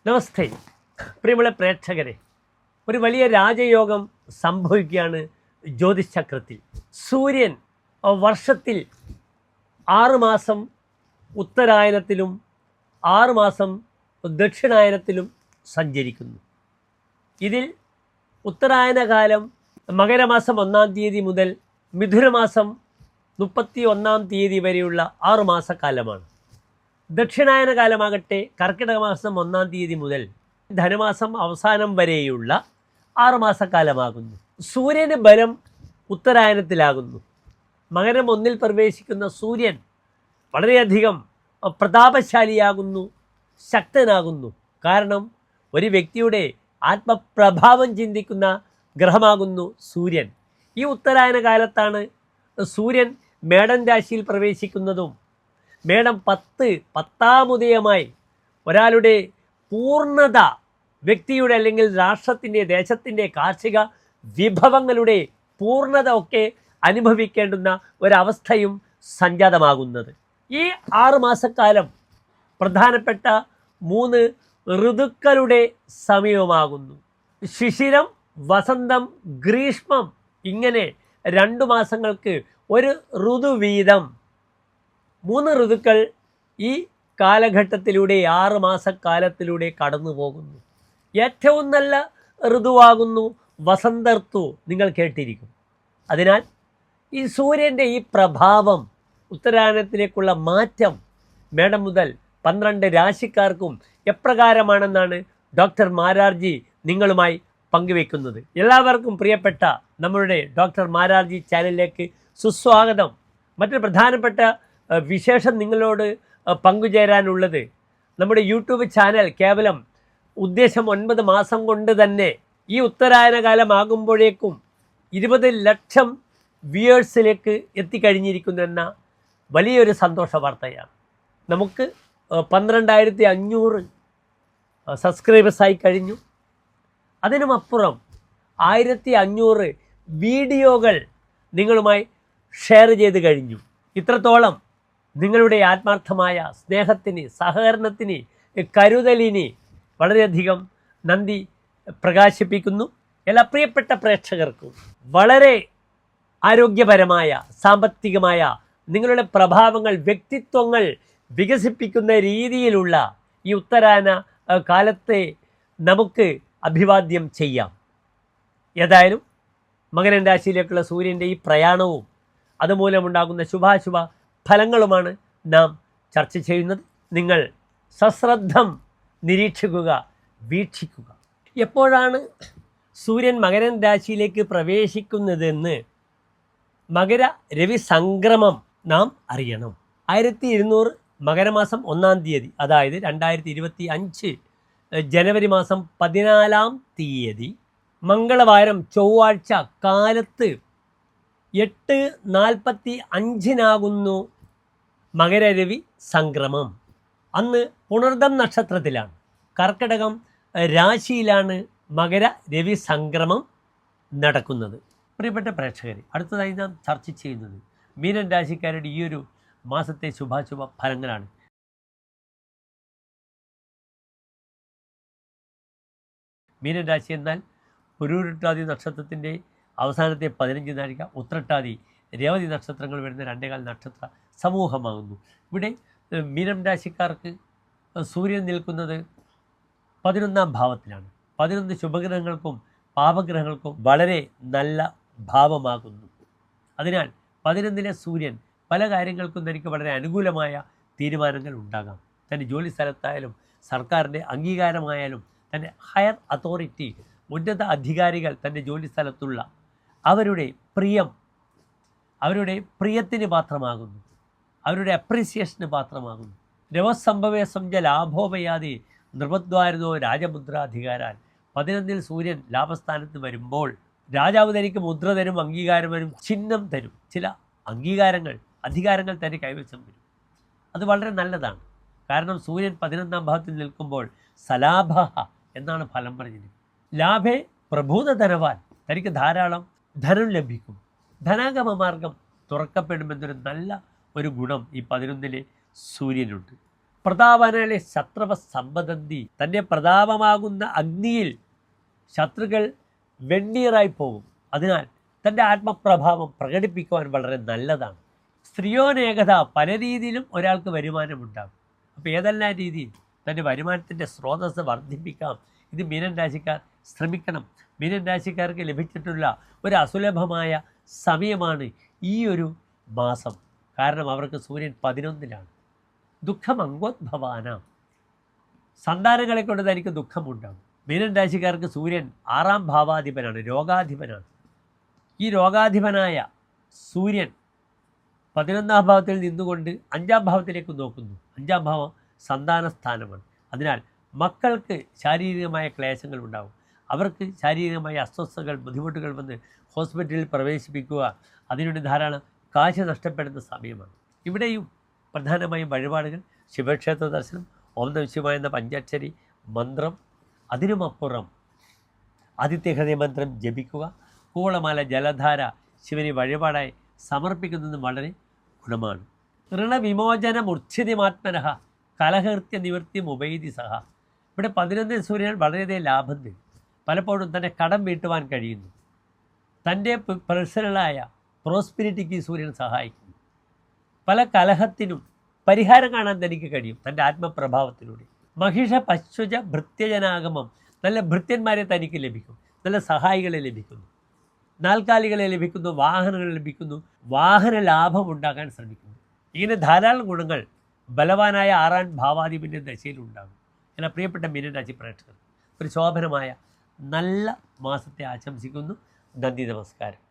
നമസ്തേ പ്രിയമുള്ള പ്രേക്ഷകരെ, ഒരു വലിയ രാജയോഗം സംഭവിക്കുകയാണ് ജ്യോതിഷചക്രത്തിൽ. സൂര്യൻ വർഷത്തിൽ 6 മാസം ഉത്തരായനത്തിലും 6 മാസം ദക്ഷിണായനത്തിലും സഞ്ചരിക്കുന്നു. ഇതിൽ ഉത്തരായന കാലം മകരമാസം 1-ാം തീയതി മുതൽ മിഥുനമാസം 31-ാം തീയതി വരെയുള്ള 6 മാസക്കാലമാണ്. ദക്ഷിണായന കാലമാകട്ടെ കർക്കിടക മാസം 1-ാം തീയതി മുതൽ ധനുമാസം അവസാനം വരെയുള്ള 6 മാസക്കാലമാകുന്നു. സൂര്യന് ബലം ഉത്തരായനത്തിലാകുന്നു. മകരം 1-ൽ പ്രവേശിക്കുന്ന സൂര്യൻ വളരെയധികം പ്രതാപശാലിയാകുന്നു, ശക്തനാകുന്നു. കാരണം ഒരു വ്യക്തിയുടെ ആത്മപ്രഭാവം ചിന്തിക്കുന്ന ഗ്രഹമാകുന്നു സൂര്യൻ. ഈ ഉത്തരായന കാലത്താണ് സൂര്യൻ മേടൻ രാശിയിൽ പ്രവേശിക്കുന്നതും മേടം 10-ാം ഉദയമായി ഒരാളുടെ പൂർണ്ണത, വ്യക്തിയുടെ അല്ലെങ്കിൽ രാഷ്ട്രത്തിൻ്റെ, ദേശത്തിൻ്റെ കാർഷിക വിഭവങ്ങളുടെ പൂർണ്ണത ഒക്കെ അനുഭവിക്കേണ്ടുന്ന ഒരവസ്ഥയും സംജാതമാകുന്നത്. ഈ 6 മാസക്കാലം പ്രധാനപ്പെട്ട 3 ഋതുക്കളുടെ സമയമാകുന്നു. ശിശിരം, വസന്തം, ഗ്രീഷ്മം, ഇങ്ങനെ 2 മാസങ്ങൾക്ക് ഒരു ഋതു വീതം 3 ഋതുക്കൾ ഈ കാലഘട്ടത്തിലൂടെ 6 മാസക്കാലത്തിലൂടെ കടന്നു പോകുന്നു. ഏറ്റവും നല്ല ഋതുവാകുന്നു വസന്ത ഋതു, നിങ്ങൾ കേട്ടിരിക്കും. അതിനാൽ ഈ സൂര്യൻ്റെ ഈ പ്രഭാവം, ഉത്തരായനത്തിലേക്കുള്ള മാറ്റം മേടം മുതൽ 12 രാശിക്കാർക്കും എപ്രകാരമാണെന്നാണ് ഡോക്ടർ മാരാർജി നിങ്ങളുമായി പങ്കുവെക്കുന്നത്. എല്ലാവർക്കും പ്രിയപ്പെട്ട നമ്മളുടെ ഡോക്ടർ മാരാർജി ചാനലിലേക്ക് സുസ്വാഗതം. മറ്റൊരു പ്രധാനപ്പെട്ട വിശേഷം നിങ്ങളോട് പങ്കുചേരാനുള്ളത്, നമ്മുടെ യൂട്യൂബ് ചാനൽ കേവലം ഉദ്ദേശം 9 മാസം കൊണ്ട് തന്നെ ഈ ഉത്തരായന കാലമാകുമ്പോഴേക്കും 20 ലക്ഷം വ്യൂവേഴ്സിലേക്ക് എത്തിക്കഴിഞ്ഞിരിക്കുന്നെന്ന വലിയൊരു സന്തോഷ വാർത്തയാണ്. നമുക്ക് 12,500 സബ്സ്ക്രൈബേഴ്സായി കഴിഞ്ഞു. അതിനുമപ്പുറം 1,500 വീഡിയോകൾ നിങ്ങളുമായി ഷെയർ ചെയ്ത് കഴിഞ്ഞു. ഇത്രത്തോളം നിങ്ങളുടെ ആത്മാർത്ഥമായ സ്നേഹത്തിന്, സഹകരണത്തിന്, കരുതലിന് വളരെയധികം നന്ദി പ്രകാശിപ്പിക്കുന്നു. എല്ലാ പ്രിയപ്പെട്ട പ്രേക്ഷകർക്കും വളരെ ആരോഗ്യപരമായ, സാമ്പത്തികമായ നിങ്ങളുടെ പ്രഭാവങ്ങൾ, വ്യക്തിത്വങ്ങൾ വികസിപ്പിക്കുന്ന രീതിയിലുള്ള ഈ ഉത്തരായന കാലത്തെ നമുക്ക് അഭിവാദ്യം ചെയ്യാം. ഏതായാലും മകരൻ രാശിയിലേക്കുള്ള സൂര്യൻ്റെ ഈ പ്രയാണവും അതുമൂലമുണ്ടാകുന്ന ശുഭാശുഭ ഫലങ്ങളുമാണ് നാം ചർച്ച ചെയ്യുന്നത്. നിങ്ങൾ സശ്രദ്ധം നിരീക്ഷിക്കുക, വീക്ഷിക്കുക. എപ്പോഴാണ് സൂര്യൻ മകരൻ രാശിയിലേക്ക് പ്രവേശിക്കുന്നതെന്ന് മകര രവി സംക്രമം നാം അറിയണം. 1200 മകരമാസം 1-ാം തീയതി, അതായത് 2025 ജനുവരി മാസം 14-ാം തീയതി മംഗളവാരം ചൊവ്വാഴ്ച കാലത്ത് 8:45 മകരരവി സംക്രമം. അന്ന് പുണർദം നക്ഷത്രത്തിലാണ്, കർക്കിടകം രാശിയിലാണ് മകര രവി സംക്രമം നടക്കുന്നത്. പ്രിയപ്പെട്ട പ്രേക്ഷകരെ, അടുത്തതായി നാം ചർച്ച ചെയ്യുന്നത് മീനൻ രാശിക്കാരുടെ ഈ ഒരു മാസത്തെ ശുഭാശുഭ ഫലങ്ങളാണ്. മീനൻ രാശി എന്നാൽ പുരൂരുട്ടാതി നക്ഷത്രത്തിൻ്റെ അവസാനത്തെ 15 നാഴിക, ഉത്രട്ടാതി, രേവതി നക്ഷത്രങ്ങൾ വരുന്ന 2.25 നക്ഷത്ര സമൂഹമാകുന്നു. ഇവിടെ മീനം രാശിക്കാർക്ക് സൂര്യൻ നിൽക്കുന്നത് 11-ാം ഭാവത്തിലാണ്. 11 ശുഭഗ്രഹങ്ങൾക്കും പാപഗ്രഹങ്ങൾക്കും വളരെ നല്ല ഭാവമാകുന്നു. അതിനാൽ 11-ലെ സൂര്യൻ പല കാര്യങ്ങൾക്കും തനിക്ക് വളരെ അനുകൂലമായ തീരുമാനങ്ങൾ ഉണ്ടാകാം. തൻ്റെ ജോലി സ്ഥലത്തായാലും സർക്കാരിൻ്റെ അംഗീകാരമായാലും തൻ്റെ ഹയർ അതോറിറ്റി, ഉന്നത അധികാരികൾ, തൻ്റെ ജോലി സ്ഥലത്തുള്ള അവരുടെ പ്രിയത്തിന് പാത്രമാകുന്നു, അവരുടെ അപ്രീസിയേഷന് പാത്രമാകുന്നു. രവസംഭവേശം ച ലാഭോപയാതി നൃപദ്വാരതോ രാജമുദ്രാധികാരാൽ. 11-ൽ സൂര്യൻ ലാഭസ്ഥാനത്ത് വരുമ്പോൾ രാജാവ് തനിക്ക് മുദ്ര തരും, അംഗീകാരം വരും, ചിഹ്നം തരും, ചില അധികാരങ്ങൾ തൻ്റെ കൈവശം വരും. അത് വളരെ നല്ലതാണ്. കാരണം സൂര്യൻ 11-ാം ഭാവത്തിൽ നിൽക്കുമ്പോൾ സലാഭ എന്നാണ് ഫലം പറഞ്ഞത്. ലാഭേ പ്രഭൂത ധനവാൻ, തനിക്ക് ധാരാളം ധനം ലഭിക്കും, ധനാഗമ മാർഗം തുറക്കപ്പെടുമെന്നൊരു നല്ല ഒരു ഗുണം ഈ 11-ലെ സൂര്യനുണ്ട്. പ്രതാപനാലെ ശത്രുവ സമ്പദന്തി, തൻ്റെ പ്രതാപമാകുന്ന അഗ്നിയിൽ ശത്രുക്കൾ വെണ്ണീറായി പോകും. അതിനാൽ തൻ്റെ ആത്മപ്രഭാവം പ്രകടിപ്പിക്കുവാൻ വളരെ നല്ലതാണ്. സ്ത്രീയോനേകത, പല രീതിയിലും ഒരാൾക്ക് വരുമാനമുണ്ടാകും. അപ്പോൾ ഏതെല്ലാം രീതിയിൽ തൻ്റെ വരുമാനത്തിൻ്റെ സ്രോതസ്സ് വർദ്ധിപ്പിക്കാം, ഇത് മീനൻ രാശിക്കാർ ശ്രമിക്കണം. മീനൻ രാശിക്കാർക്ക് ലഭിച്ചിട്ടുള്ള ഒരു അസുലഭമായ സമയമാണ് ഈ ഒരു മാസം. കാരണം അവർക്ക് സൂര്യൻ 11-ലാണ്. ദുഃഖം അങ്കോദ്ഭവാനാം, സന്താനങ്ങളെ കൊണ്ട് തനിക്ക് ദുഃഖമുണ്ടാകും. മീനൻ രാശിക്കാർക്ക് സൂര്യൻ 6-ാം ഭാവാധിപനാണ്, രോഗാധിപനാണ്. ഈ രോഗാധിപനായ സൂര്യൻ 11-ാം ഭാവത്തിൽ നിന്നുകൊണ്ട് 5-ാം ഭാവത്തിലേക്ക് നോക്കുന്നു. 5-ാം ഭാവം സന്താന സ്ഥാനമാണ്. അതിനാൽ മക്കൾക്ക് ശാരീരികമായ ക്ലേശങ്ങൾ ഉണ്ടാകും. അവർക്ക് ശാരീരികമായ അസ്വസ്ഥതകൾ, ബുദ്ധിമുട്ടുകൾ വന്ന് ഹോസ്പിറ്റലിൽ പ്രവേശിപ്പിക്കുക, അതിനുവേണ്ടി ധാരാളം കാശ് നഷ്ടപ്പെടുന്ന സമയമാണ്. ഇവിടെയും പ്രധാനമായും വഴിപാടുകൾ, ശിവക്ഷേത്ര ദർശനം, ഓം നമഃ ശിവായ എന്ന പഞ്ചാക്ഷരി മന്ത്രം, അതിനുമപ്പുറം ആദിത്യഹൃദയ മന്ത്രം ജപിക്കുക, കൂവളമാല, ജലധാര ശിവന് വഴിപാടായി സമർപ്പിക്കുന്നതും വളരെ ഗുണമാണ്. ഋണവിമോചനമുർച്ഛിതിമാത്മനഃ കലഹൃത്യ നിവൃത്തി മുബൈതി സഹ. ഇവിടെ 11 സൂര്യൻ വളരെയധികം ലാഭം തരും. പലപ്പോഴും തന്നെ കടം വീട്ടുവാൻ കഴിയുന്നു. തൻ്റെ പേഴ്സണലായ പ്രോസ്പിരിറ്റിക്ക് സൂര്യൻ സഹായിക്കുന്നു. പല കലഹത്തിനും പരിഹാരം കാണാൻ തനിക്ക് കഴിയും തൻ്റെ ആത്മപ്രഭാവത്തിലൂടെ. മഹിഷ പശുജ ഭൃത്യജനാഗമം, നല്ല ഭൃത്യന്മാരെ തനിക്ക് ലഭിക്കും, നല്ല സഹായികളെ ലഭിക്കുന്നു, നാൽക്കാലികളെ ലഭിക്കുന്നു, വാഹനങ്ങൾ ലഭിക്കുന്നു, വാഹന ലാഭം ഉണ്ടാക്കാൻ ശ്രമിക്കുന്നു. ഇങ്ങനെ ധാരാളം ഗുണങ്ങൾ ബലവാനായ 6-ാം ഭാവാധിപൻ്റെ ദശയിലുണ്ടാകും. എന്നാൽ പ്രിയപ്പെട്ട മീനൻ രാശി പ്രേക്ഷകർ, ഒരു ശോഭനമായ നല്ല മാസത്തെ ആശംസിക്കുന്നു. നന്ദി, നമസ്കാരം.